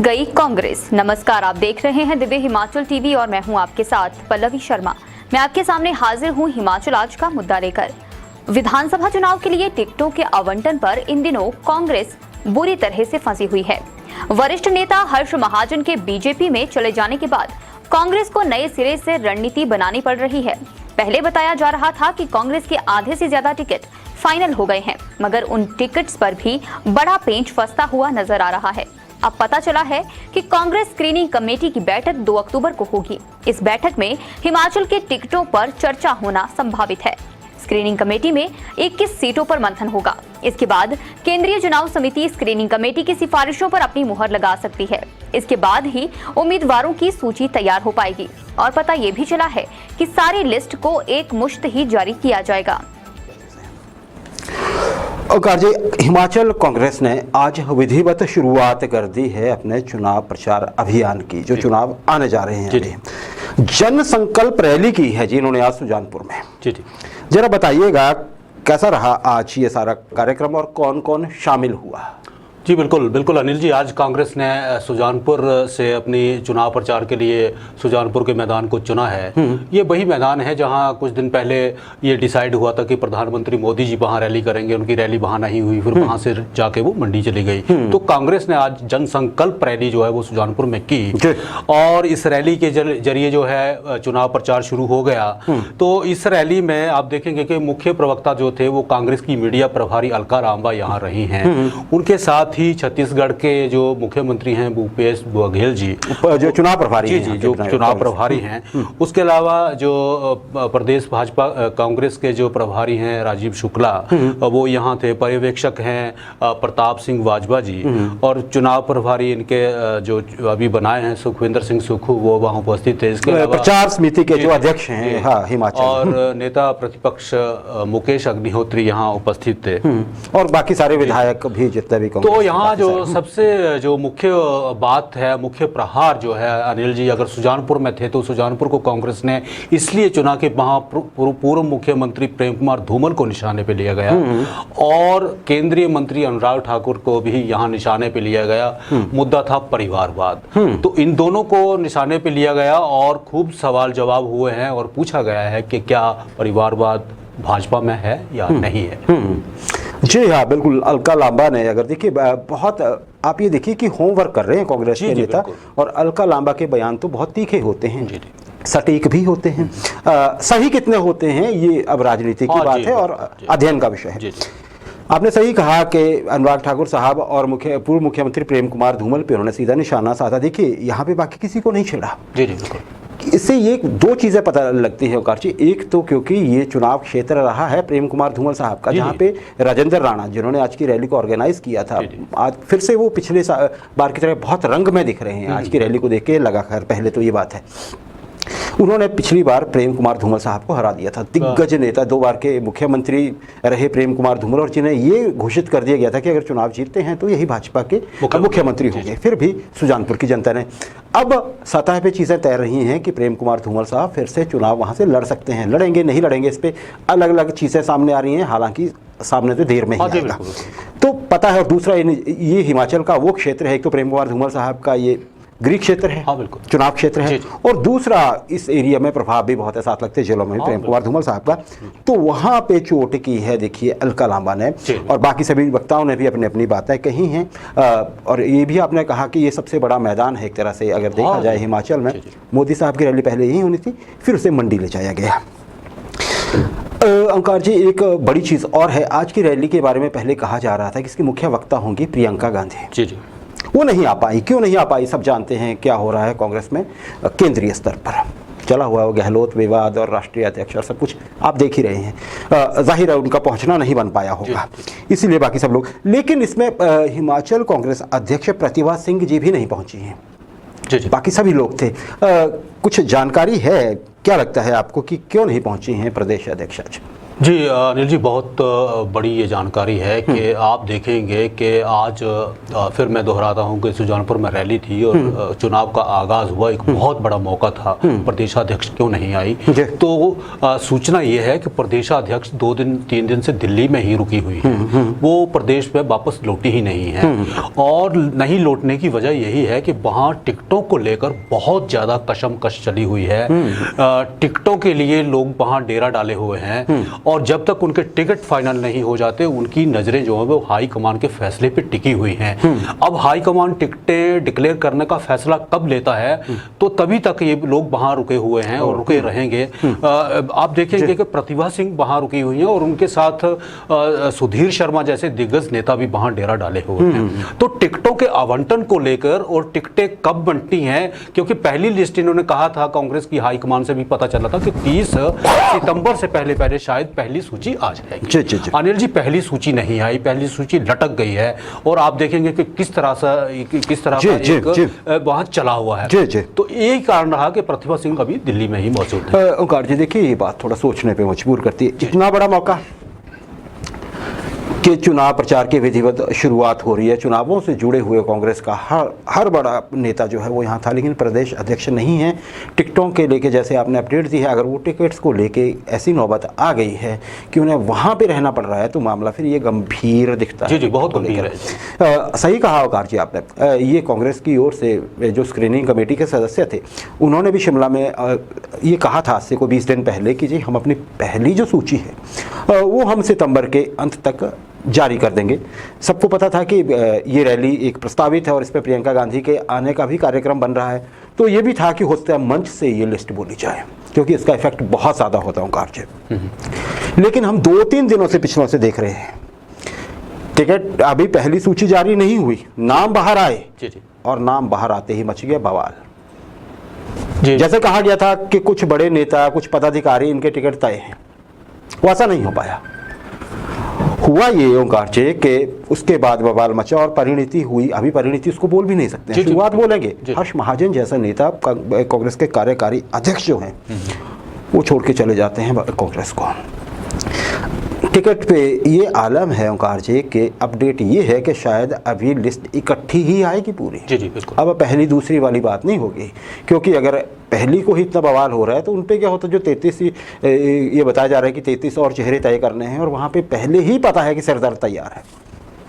गई कांग्रेस। नमस्कार, आप देख रहे हैं दिव्य हिमाचल टीवी और मैं हूं आपके साथ पल्लवी शर्मा। मैं आपके सामने हाजिर हूं हिमाचल आज का मुद्दा लेकर। विधानसभा चुनाव के लिए टिकटों के आवंटन पर इन दिनों कांग्रेस बुरी तरह से फंसी हुई है। वरिष्ठ नेता हर्ष महाजन के बीजेपी में चले जाने के बाद कांग्रेस को नए सिरे से रणनीति बनानी पड़ रही है। पहले बताया जा रहा था कि कांग्रेस के आधे से ज्यादा टिकट फाइनल हो गए हैं, मगर उन टिकट्स पर भी बड़ा पेंच फंसता हुआ नजर आ रहा है। अब पता चला है कि कांग्रेस स्क्रीनिंग कमेटी की बैठक 2 अक्टूबर को होगी। इस बैठक में हिमाचल के टिकटों पर चर्चा होना संभावित है। स्क्रीनिंग कमेटी में 21 सीटों पर मंथन होगा। इसके बाद केंद्रीय चुनाव समिति स्क्रीनिंग कमेटी की सिफारिशों पर अपनी मुहर लगा सकती है। इसके बाद ही उम्मीदवारों की सूची तैयार हो पाएगी और पता ये भी चला है कि सारी लिस्ट को एक मुश्त ही जारी किया जाएगा। ओंकार जी, हिमाचल कांग्रेस ने आज विधिवत शुरुआत कर दी है अपने चुनाव प्रचार अभियान की, जो चुनाव आने जा रहे हैं। जन संकल्प रैली की है जी इन्होंने आज सुजानपुर में। जरा बताइएगा कैसा रहा आज ये सारा कार्यक्रम और कौन कौन शामिल हुआ? जी बिल्कुल अनिल जी, आज कांग्रेस ने सुजानपुर से अपनी चुनाव प्रचार के लिए सुजानपुर के मैदान को चुना है। ये वही मैदान है जहां कुछ दिन पहले ये डिसाइड हुआ था कि प्रधानमंत्री मोदी जी वहां रैली करेंगे। उनकी रैली वहां नहीं हुई, फिर वहां से जाके वो मंडी चली गई। तो कांग्रेस ने आज जनसंकल्प रैली जो है वो सुजानपुर में की और इस रैली के जरिए जो है चुनाव प्रचार शुरू हो गया। तो इस रैली में आप देखेंगे कि मुख्य प्रवक्ता जो थे वो कांग्रेस की मीडिया प्रभारी अलका लांबा यहाँ रही हैं। उनके साथ ही छत्तीसगढ़ के जो मुख्यमंत्री हैं भूपेश बघेल जी, जो चुनाव प्रभारी जी जो चुनाव प्रभारी हैं। उसके अलावा जो प्रदेश भाजपा कांग्रेस के जो प्रभारी हैं राजीव शुक्ला, वो यहाँ थे। पर्यवेक्षक हैं प्रताप सिंह वाजवा जी और चुनाव प्रभारी इनके जो अभी बनाए हैं सुखविंदर सिंह सुक्खू, वो वहाँ उपस्थित थे। इसके अलावा प्रचार समिति के जो अध्यक्ष हैं हिमाचल और नेता प्रतिपक्ष मुकेश अग्निहोत्री यहाँ उपस्थित थे और बाकी सारे विधायक भी जितने भी। तो यहाँ जो सबसे जो मुख्य बात है, मुख्य प्रहार जो है अनिल जी, अगर सुजानपुर में थे तो सुजानपुर को कांग्रेस ने इसलिए चुना कि वहाँ पूर्व मुख्यमंत्री प्रेम कुमार धूमल को निशाने पे लिया गया और केंद्रीय मंत्री अनुराग ठाकुर को भी यहाँ निशाने पे लिया गया। मुद्दा था परिवारवाद। तो इन दोनों को निशाने पे लिया गया और खूब सवाल जवाब हुए हैं और पूछा गया है कि क्या परिवारवाद भाजपा में है या नहीं है। जी हाँ, बिल्कुल। अलका लांबा ने, अगर देखिए बहुत आप ये देखिए कि होमवर्क कर रहे हैं कांग्रेस के नेता, और अलका लांबा के बयान तो बहुत तीखे होते हैं, सटीक भी होते हैं। सही कितने होते हैं ये अब राजनीति की बात है और अध्ययन का विषय है। आपने सही कहा कि अनुराग ठाकुर साहब और पूर्व मुख्यमंत्री प्रेम कुमार धूमल पे उन्होंने सीधा निशाना साधा। देखिए यहाँ पे बाकी किसी को नहीं छिड़ा। जी बिल्कुल। इससे ये 2 चीज़ें पता लगती है ओंकार जी। एक तो क्योंकि ये चुनाव क्षेत्र रहा है प्रेम कुमार धूमल साहब का, जहाँ पे राजेंद्र राणा जिन्होंने आज की रैली को ऑर्गेनाइज किया था, आज फिर से वो पिछले बार की तरह बहुत रंग में दिख रहे हैं। आज की रैली को देख के लगा, खैर पहले तो ये बात है, उन्होंने पिछली बार प्रेम कुमार धूमल साहब को हरा दिया था। दिग्गज नेता, 2 बार के मुख्यमंत्री रहे प्रेम कुमार धूमल, और जिन्हें ये घोषित कर दिया गया था कि अगर चुनाव जीतते हैं तो यही भाजपा के मुख्यमंत्री होंगे। फिर भी सुजानपुर की जनता ने, अब सतह पे चीज़ें तैर रही हैं कि प्रेम कुमार धूमल साहब फिर से चुनाव वहाँ से लड़ सकते हैं। लड़ेंगे नहीं लड़ेंगे, इस पर अलग अलग चीज़ें सामने आ रही हैं, हालांकि सामने तो देर में ही आएगा तो पता है। और दूसरा ये हिमाचल का वो क्षेत्र है, एक तो प्रेम कुमार धूमल साहब का ये गृह क्षेत्र है, चुनाव क्षेत्र है, और दूसरा इस एरिया में प्रभाव भी बहुत है, साथ लगते जिलों में प्रेम कुमार धूमल साहब का। तो वहाँ पे चोट की है देखिए अलका लांबा ने, और बाकी सभी वक्ताओं ने भी अपनी अपनी बातें कही हैं। और ये भी आपने कहा कि ये सबसे बड़ा मैदान है एक तरह से, अगर देखा जाए हिमाचल में। मोदी साहब की रैली पहले यही होनी थी, फिर उसे मंडी ले जाया गया। ओंकार जी, एक बड़ी चीज़ और है, आज की रैली के बारे में पहले कहा जा रहा था कि इसकी मुख्य वक्ता होंगी प्रियंका गांधी। जी वो नहीं आ पाई। क्यों नहीं आ पाई? सब जानते हैं क्या हो रहा है कांग्रेस में केंद्रीय स्तर पर चला हुआ है, वो गहलोत विवाद और राष्ट्रीय अध्यक्ष और सब कुछ आप देख ही रहे हैं। जाहिर है उनका पहुंचना नहीं बन पाया होगा, इसीलिए बाकी सब लोग। लेकिन इसमें हिमाचल कांग्रेस अध्यक्ष प्रतिभा सिंह जी भी नहीं पहुंची हैं, बाकी सभी लोग थे। कुछ जानकारी है, क्या लगता है आपको कि क्यों नहीं पहुंची हैं प्रदेश अध्यक्ष आज? जी अनिल जी, बहुत बड़ी ये जानकारी है कि आप देखेंगे कि आज फिर मैं दोहराता हूँ कि सुजानपुर में रैली थी और चुनाव का आगाज़ हुआ। एक बहुत बड़ा मौका था, प्रदेशाध्यक्ष क्यों नहीं आई। तो सूचना ये है कि प्रदेशाध्यक्ष 2-3 दिन से दिल्ली में ही रुकी हुई है, वो प्रदेश में वापस लौटी ही नहीं है। और नहीं लौटने की वजह यही है कि वहाँ टिकटों को लेकर बहुत ज़्यादा कशमकश चली हुई है। टिकटों के लिए लोग वहाँ डेरा डाले हुए हैं और जब तक उनके टिकट फाइनल नहीं हो जाते उनकी नज़रें जो है वो हाई कमान के फैसले पे टिकी हुई हैं। अब हाई कमान टिकटें डिक्लेयर करने का फैसला कब लेता है तो तभी तक ये लोग वहाँ रुके हुए हैं और रुके रहेंगे। आप देखेंगे कि प्रतिभा सिंह वहाँ रुकी हुई हैं और उनके साथ सुधीर शर्मा जैसे दिग्गज नेता भी वहाँ डेरा डाले हुए हैं। तो टिकटों के आवंटन को लेकर और टिकटें कब बनती हैं, क्योंकि पहली लिस्ट इन्होंने कहा था, कांग्रेस की हाईकमान से भी पता चला था कि 30 सितंबर से पहले शायद पहली सूची आ जाएगी। अनिल जी, पहली सूची नहीं आई, पहली सूची लटक गई है और आप देखेंगे कि किस तरह का एक वहां चला हुआ है। तो यही कारण रहा कि प्रतिभा सिंह अभी दिल्ली में ही मौजूद है। ओंकार जी, देखिए ये बात थोड़ा सोचने पे मजबूर करती है। इतना बड़ा मौका कि चुनाव प्रचार की विधिवत शुरुआत हो रही है, चुनावों से जुड़े हुए कांग्रेस का हर बड़ा नेता जो है वो यहाँ था, लेकिन प्रदेश अध्यक्ष नहीं है। टिकटों के लेके जैसे आपने अपडेट दी है, अगर वो टिकट्स को लेके ऐसी नौबत आ गई है कि उन्हें वहाँ पे रहना पड़ रहा है तो मामला फिर ये गंभीर दिखता है। जी, बहुत गंभीर है। सही कहा ओंकार जी आपने। ये कांग्रेस की ओर से जो स्क्रीनिंग कमेटी के सदस्य थे उन्होंने भी शिमला में ये कहा था आज से कोई 20 दिन पहले कि जी हम अपनी पहली जो सूची है वो हम सितंबर के अंत तक जारी कर देंगे। सबको पता था कि ये रैली एक प्रस्तावित है और इस पर प्रियंका गांधी के आने का भी कार्यक्रम बन रहा है। तो ये भी था कि हो सकता है मंच से ये लिस्ट बोली जाए, क्योंकि इसका इफेक्ट बहुत ज़्यादा होता है ओंकार जी। लेकिन हम 2-3 दिनों से पिछलों से देख रहे हैं, टिकट अभी पहली सूची जारी नहीं हुई, नाम बाहर आए और नाम बाहर आते ही मच गया बवाल। जैसे कहा गया था कि कुछ बड़े नेता, कुछ पदाधिकारी, इनके टिकट तय हैं, वो ऐसा नहीं हो पाया। हुआ ये ओंकार जी कि उसके बाद बवाल मचा और परिणति हुई। अभी परिणति उसको बोल भी नहीं सकते, शुरुआत बोलेंगे। हर्ष महाजन जैसा नेता, कांग्रेस के कार्यकारी अध्यक्ष जो हैं, वो छोड़ के चले जाते हैं कांग्रेस को। टिकट पे ये आलम है ओंकार जी कि अपडेट ये है कि शायद अभी लिस्ट इकट्ठी ही आएगी पूरी। जी बिल्कुल। अब पहली दूसरी वाली बात नहीं होगी, क्योंकि अगर पहली को ही इतना बवाल हो रहा है तो उन पे क्या होता है, जो 33 ये बताया जा रहा है कि 33 और चेहरे तय करने हैं और वहाँ पे पहले ही पता है कि सरदार तैयार है।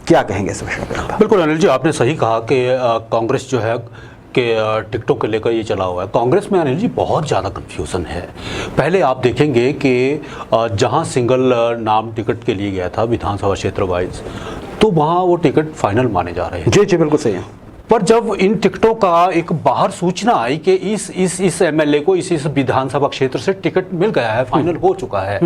क्या कहेंगे इस विषय पर? बिल्कुल अनिल जी, आपने सही कहा कि कांग्रेस जो है कि टिकटों के लेकर ये चला हुआ है। कांग्रेस में अनिल जी बहुत ज़्यादा कन्फ्यूज़न है। पहले आप देखेंगे कि जहां सिंगल नाम टिकट के लिए गया था विधानसभा क्षेत्र वाइज, तो वहां वो टिकट फाइनल माने जा रहे हैं। जी बिल्कुल सही है। पर जब इन टिकटों का एक बाहर सूचना आई कि इस एमएलए को इस विधानसभा क्षेत्र से टिकट मिल गया है, फाइनल हो चुका है,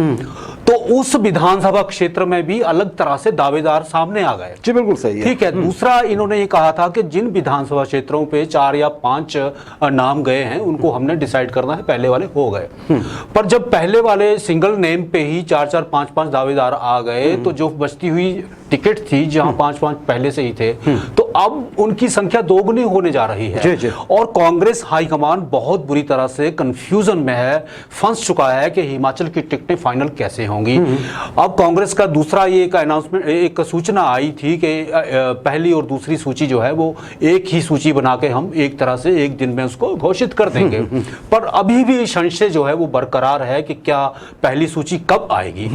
तो उस विधानसभा क्षेत्र में भी अलग तरह से दावेदार सामने आ गए। जी बिल्कुल सही है। ठीक है। दूसरा, इन्होंने ये कहा था कि जिन विधानसभा क्षेत्रों पे 4 या 5 नाम गए हैं उनको हमने डिसाइड करना है, पहले वाले हो गए। पर जब पहले वाले सिंगल नेम पे ही 4-4, 5-5 दावेदार आ गए, तो जो बचती हुई टिकट थी जहां 5-5 पहले से ही थे, तो अब उनकी संख्या दोगुनी होने जा रही है। जी। और कांग्रेस हाईकमान बहुत बुरी तरह से कंफ्यूजन में है, फंस चुका है कि हिमाचल की टिकटें फाइनल कैसे होंगी। अब कांग्रेस का दूसरा ये एक अनाउंसमेंट, एक सूचना आई थी कि पहली और दूसरी सूची जो है वो एक ही सूची बना के हम एक तरह से एक दिन में उसको घोषित कर देंगे। पर अभी भी संशय जो है वो बरकरार है कि क्या पहली सूची कब आएगी।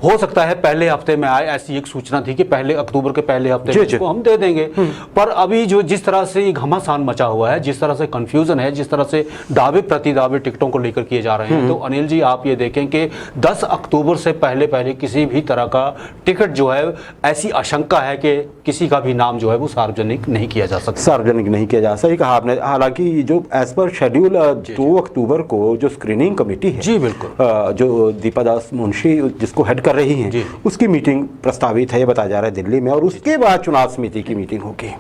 हो सकता है पहले हफ्ते में आए, ऐसी एक सूचना थी कि पहले अक्टूबर के पहले हफ्ते में इसको हम दे देंगे। पर अभी जो जिस तरह से घमासान मचा हुआ है, जिस तरह से कंफ्यूजन है, जिस तरह से दावे प्रति दावे टिकटों को लेकर किए जा रहे हैं, तो अनिल जी आप ये देखें कि 10 अक्टूबर से पहले किसी भी तरह का टिकट जो है, ऐसी आशंका है कि किसी का भी नाम जो है वो सार्वजनिक नहीं किया जा सकता। सार्वजनिक नहीं किया जा सकता, सही कहा आपने। हालांकि जो एज पर शेड्यूल 2 अक्टूबर को जो स्क्रीनिंग कमेटी है, जी बिल्कुल, जो दीपा दास मुंशी जिसको हेड कर रही हैं, उसकी मीटिंग प्रस्तावित है, ये बताया जा रहा है दिल्ली में, और उसके बाद चुनाव समिति की मीटिंग होगी।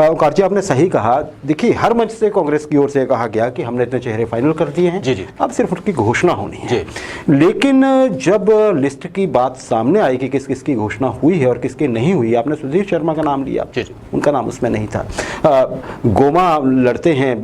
ओंकार जी आपने सही कहा। देखिए हर मंच से कांग्रेस की ओर से कहा गया कि हमने इतने चेहरे फाइनल कर दिए हैं, अब सिर्फ उनकी घोषणा होनी है। लेकिन जब लिस्ट की बात सामने आई कि किस किस की घोषणा हुई है और किसकी नहीं हुई, आपने सुधीर शर्मा का नाम लिया, उनका नाम उसमें नहीं था। गोमा लड़ते हैं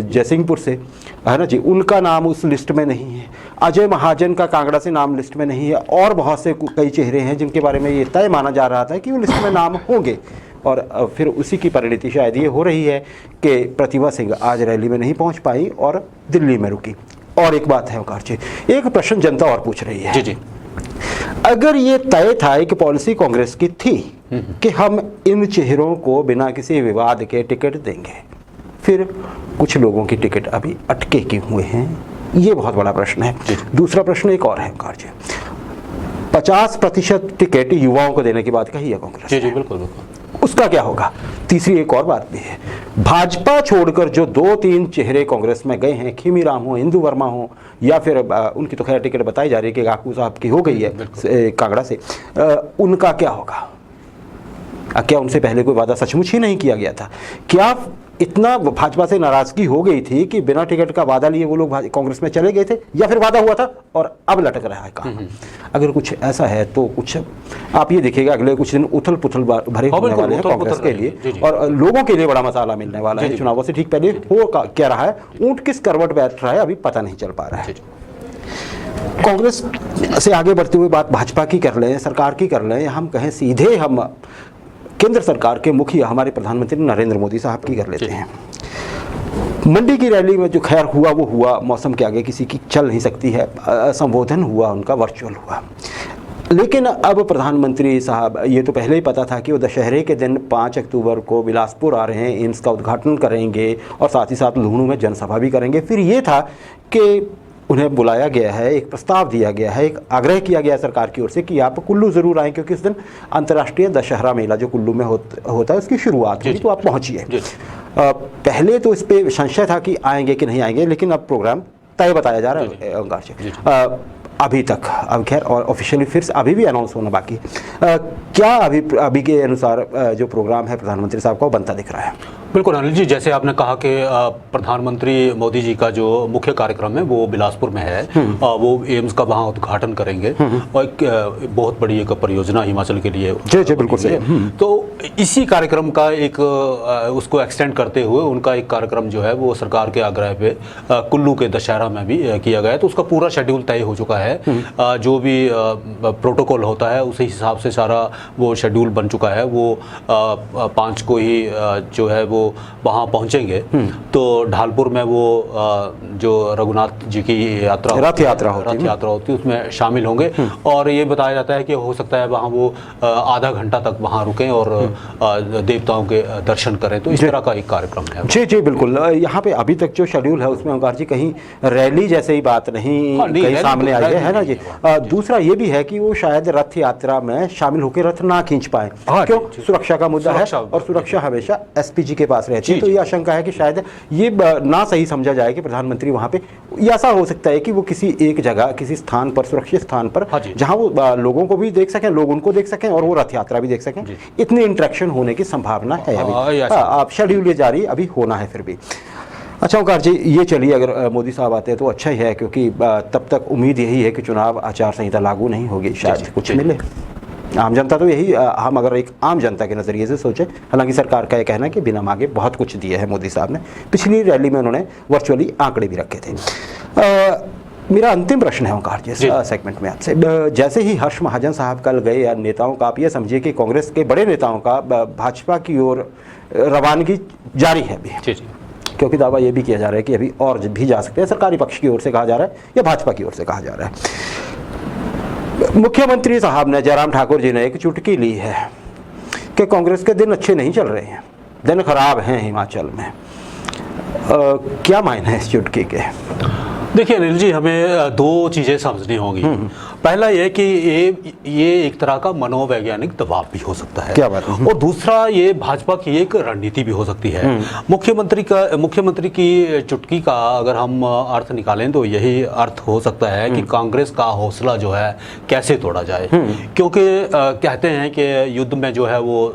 जयसिंहपुर से, है ना जी, उनका नाम उस लिस्ट में नहीं है। अजय महाजन का कांगड़ा से नाम लिस्ट में नहीं है, और बहुत से कई चेहरे हैं जिनके बारे में ये तय माना जा रहा था कि वो लिस्ट में नाम होंगे। और फिर उसी की परिणति शायद ये हो रही है कि प्रतिभा सिंह आज रैली में नहीं पहुंच पाई और दिल्ली में रुकी। और एक बात है ओंकार जी, एक प्रश्न जनता और पूछ रही है। जी जी। अगर ये तय था, एक पॉलिसी कांग्रेस की थी कि हम इन चेहरों को बिना किसी विवाद के टिकट देंगे, फिर कुछ लोगों की टिकट अभी अटके क्यों हुए हैं, ये बहुत बड़ा प्रश्न है। दूसरा प्रश्न एक और है ओंकार जी, 50% टिकट युवाओं को देने की बात कही है कांग्रेस। जी जी बिल्कुल बिल्कुल। उसका क्या होगा? तीसरी एक और बात भी है, भाजपा छोड़कर जो 2-3 चेहरे कांग्रेस में गए हैं, खीमीराम हो, इंदु वर्मा हो, या फिर उनकी तो खैर टिकट बताई जा रही है कि गाकू साहब की हो गई है कांगड़ा से, उनका क्या होगा? क्या उनसे पहले कोई वादा सचमुच ही नहीं किया गया था? क्या इतना भाजपा से नाराजगी हो गई थी कि बिना टिकट का वादा लिए वो लोग कांग्रेस में चले गए थे, या फिर वादा हुआ था और अब लटक रहा है काम? अगर कुछ ऐसा है तो कुछ आप ये देखिएगा अगले कुछ दिन उथल पुथल भरे होने वाले हैं कांग्रेस के लिए, और लोगों के लिए बड़ा मसाला मिलने वाला है। चुनावों से ठीक पहले हो क्या रहा है, ऊंट किस करवट बैठ रहा है, अभी पता नहीं चल पा रहा है। कांग्रेस से आगे बढ़ते हुए बात भाजपा की कर लें, सरकार की कर लें, हम कहें सीधे हम केंद्र सरकार के मुखिया हमारे प्रधानमंत्री नरेंद्र मोदी साहब की कर लेते हैं। मंडी की रैली में जो खैर हुआ वो हुआ, मौसम के आगे किसी की चल नहीं सकती है, संबोधन हुआ उनका, वर्चुअल हुआ। लेकिन अब प्रधानमंत्री साहब, ये तो पहले ही पता था कि वो दशहरे के दिन 5 अक्टूबर को बिलासपुर आ रहे हैं, एम्स का उद्घाटन करेंगे और साथ ही साथ लुहणु में जनसभा भी करेंगे। फिर ये था कि उन्हें बुलाया गया है, एक प्रस्ताव दिया गया है, एक आग्रह किया गया है सरकार की ओर से कि आप कुल्लू ज़रूर आएँ, क्योंकि उस दिन अंतर्राष्ट्रीय दशहरा मेला जो कुल्लू में होता है उसकी शुरुआत हुई, तो आप पहुँचिए। पहले तो इस पर संशय था कि आएंगे कि नहीं आएंगे, लेकिन अब प्रोग्राम तय बताया जा रहा है ओंकार जी। अभी तक अब खैर और ऑफिशियली फिर से अभी भी अनाउंस होना बाकी, क्या अभी के अनुसार जो प्रोग्राम है प्रधानमंत्री साहब का वो बनता दिख रहा है? बिल्कुल अनिल जी, जैसे आपने कहा कि प्रधानमंत्री मोदी जी का जो मुख्य कार्यक्रम है वो बिलासपुर में है, वो एम्स का वहाँ उद्घाटन करेंगे और एक बहुत बड़ी एक परियोजना हिमाचल के लिए जी बिल्कुल सही। तो इसी कार्यक्रम का एक उसको एक्सटेंड करते हुए उनका एक कार्यक्रम जो है वो सरकार के आग्रह पे कुल्लू के दशहरा में भी किया गया है। तो उसका पूरा शेड्यूल तय हो चुका है, जो भी प्रोटोकॉल होता है उसी हिसाब से सारा वो शेड्यूल बन चुका है। वो 5 को ही जो है वो वहाँ पहुँचेंगे, तो ढालपुर में वो जो रघुनाथ जी की रथ यात्रा होती है उसमें शामिल होंगे। और ये बताया जाता है कि हो सकता है वहाँ वो आधा घंटा तक वहाँ रुकें और देवताओं के दर्शन करें। तो इस तरह का एक कार्यक्रम है। जी जी बिल्कुल। यहाँ पे अभी तक जो शेड्यूल है उसमें ओंकार जी कहीं रैली जैसे ही बात नहीं कहीं सामने आई है ना जी। दूसरा ये भी है कि वो शायद रथ यात्रा में शामिल होकर रथ ना खींच पाए, क्यों? सुरक्षा का मुद्दा है और सुरक्षा हमेशा एसपीजी के पास रहती है। तो ये आशंका है कि शायद ये ना सही समझा जाए कि प्रधानमंत्री वहाँ पे, ऐसा हो सकता है कि वो किसी एक जगह किसी स्थान पर, सुरक्षित स्थान पर, जहाँ वो लोगों को भी देख सकें, लोग उनको देख सकें और वो रथ यात्रा भी देख सकें, इतनी इंटरेक्शन होने की संभावना है अभी। आप शेड्यूल ये जारी अभी होना है फिर भी। अच्छा ओंकार जी, ये चलिए अगर मोदी साहब आते हैं तो अच्छा ही है, क्योंकि तब तक उम्मीद यही है कि चुनाव आचार संहिता लागू नहीं होगी, शायद कुछ मिले। आम जनता तो यही, हम अगर एक आम जनता के नज़रिए से सोचें, हालांकि सरकार का ये कहना है कि बिना मांगे बहुत कुछ दिया है मोदी साहब ने। पिछली रैली में उन्होंने वर्चुअली आंकड़े भी रखे थे। मेरा अंतिम प्रश्न है ओंकार जी सेगमेंट में आपसे, जैसे ही हर्ष महाजन साहब कल गए, या नेताओं का आप ये समझिए कि कांग्रेस के बड़े नेताओं का भाजपा की ओर रवानगी जारी है अभी, क्योंकि दावा ये भी किया जा रहा है कि अभी और भी जा सकते हैं, सरकारी पक्ष की ओर से कहा जा रहा है या भाजपा की ओर से कहा जा रहा है। मुख्यमंत्री साहब ने, जयराम ठाकुर जी ने एक चुटकी ली है कि कांग्रेस के दिन अच्छे नहीं चल रहे हैं, दिन खराब हैं हिमाचल में। क्या मायने है इस चुटकी के? देखिए अनिल जी, हमें 2 चीज़ें समझनी होंगी। पहला ये कि ये एक तरह का मनोवैज्ञानिक दबाव भी हो सकता है, क्या बात है? और दूसरा ये भाजपा की एक रणनीति भी हो सकती है। मुख्यमंत्री की चुटकी का अगर हम अर्थ निकालें तो यही अर्थ हो सकता है कि कांग्रेस का हौसला जो है कैसे तोड़ा जाए, क्योंकि कहते हैं कि युद्ध में जो है वो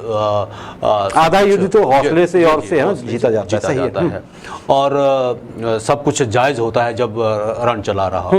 आधा युद्ध तो हौसले से और से जीता जाता है, और सब कुछ जायज़ होता है जब रण चला रहा।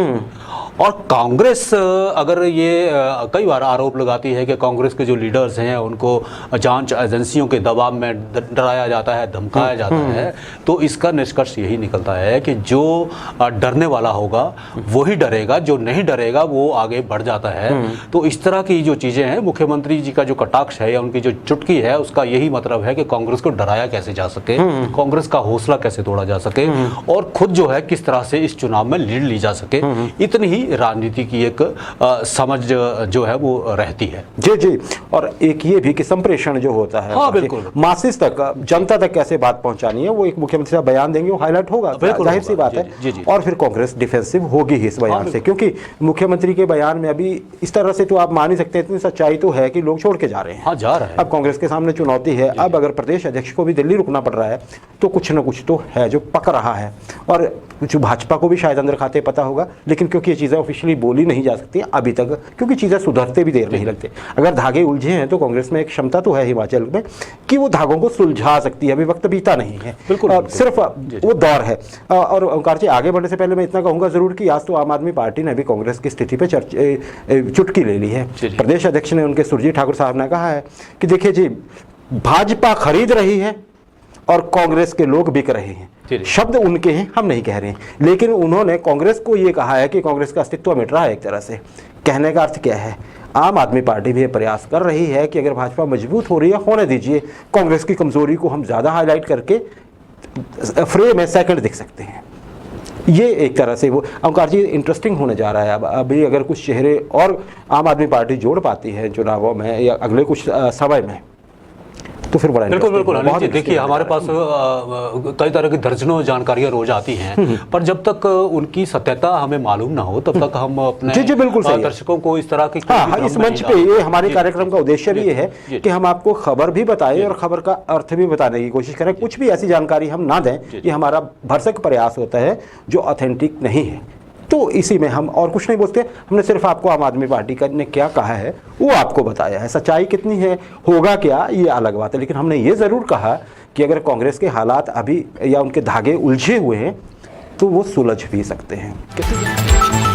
और कांग्रेस अगर ये कई बार आरोप लगाती है कि कांग्रेस के जो लीडर्स हैं उनको जांच एजेंसियों के दबाव में डराया जाता है, धमकाया जाता है, तो इसका निष्कर्ष यही निकलता है कि जो डरने वाला होगा वही डरेगा, जो नहीं डरेगा वो आगे बढ़ जाता है। तो इस तरह की जो चीज़ें हैं, मुख्यमंत्री जी का जो कटाक्ष है या उनकी जो चुटकी है, उसका यही मतलब है कि कांग्रेस को डराया कैसे जा सके, कांग्रेस का हौसला कैसे तोड़ा जा सके और खुद जो है किस तरह से इस चुनाव में लीड ली जा सके। इतनी ही राजनीति की एक समझ जो है वो रहती है। जी जी। और एक ये भी कि संप्रेषण जो होता है, हाँ, बिल्कुल, मासिस तक, जनता तक कैसे बात पहुंचानी है, वो एक मुख्यमंत्री साहब बयान देंगे, वो हाईलाइट होगा, जाहिर सी बात है। जी, जी। और फिर कांग्रेस डिफेंसिव होगी ही इस बयान से, क्योंकि मुख्यमंत्री के बयान में अभी इस तरह से तो आप मान ही सकते हैं, इतनी सच्चाई तो है कि लोग छोड़ के जा रहे हैं। हाँ, जा रहे हैं। अब कांग्रेस के सामने चुनौती है, अब अगर प्रदेश अध्यक्ष को भी दिल्ली रुकना पड़ रहा है तो कुछ ना कुछ तो है जो पक रहा है। और जो भाजपा को भी शायद अंदर खाते पता होगा, लेकिन क्योंकि ये चीज़ें ऑफिशियली बोली नहीं जा सकती अभी तक, क्योंकि चीज़ें सुधरते भी देर नहीं लगते। अगर धागे उलझे हैं तो कांग्रेस में एक क्षमता तो है हिमाचल में कि वो धागों को सुलझा सकती है, अभी वक्त बीता नहीं है, बिल्कुल, सिर्फ वो दौर है। और ओंकार जी, आगे बढ़ने से पहले मैं इतना कहूँगा जरूर कि आज तो आम आदमी पार्टी ने भी कांग्रेस की स्थिति पर चुटकी ले ली है। प्रदेश अध्यक्ष ने, उनके सुरजीत ठाकुर साहब ने कहा है कि देखिए जी, भाजपा खरीद रही है और कांग्रेस के लोग बिक रहे हैं। शब्द उनके हैं, हम नहीं कह रहे हैं, लेकिन उन्होंने कांग्रेस को ये कहा है कि कांग्रेस का अस्तित्व मिट रहा है। एक तरह से कहने का अर्थ क्या है, आम आदमी पार्टी भी ये प्रयास कर रही है कि अगर भाजपा मजबूत हो रही है, होने दीजिए, कांग्रेस की कमजोरी को हम ज़्यादा हाईलाइट करके फ्रेम में सेकंड दिख सकते हैं। ये एक तरह से वो ओंकार जी इंटरेस्टिंग होने जा रहा है। अब अभी अगर कुछ चेहरे और आम आदमी पार्टी जोड़ पाती है चुनावों में या अगले कुछ समय में, तो फिर बड़ा बिल्कुल अनिल जी, देखिए हमारे पास कई तरह की दर्जनों जानकारियां रोज आती हैं, पर जब तक उनकी सत्यता हमें मालूम ना हो तब तक हम अपने जी बिल्कुल दर्शकों को इस तरह की इस मंच पे ये हमारे कार्यक्रम का उद्देश्य भी ये है कि हम आपको खबर भी बताएं और खबर का अर्थ भी बताने की कोशिश करें। कुछ भी ऐसी जानकारी हम ना दें, ये हमारा भरसक प्रयास होता है जो ऑथेंटिक नहीं है। तो इसी में हम और कुछ नहीं बोलते, हमने सिर्फ आपको आम आदमी पार्टी का ने क्या कहा है वो आपको बताया है। सच्चाई कितनी है, होगा क्या, ये अलग बात है, लेकिन हमने ये ज़रूर कहा कि अगर कांग्रेस के हालात अभी या उनके धागे उलझे हुए हैं तो वो सुलझ भी सकते हैं।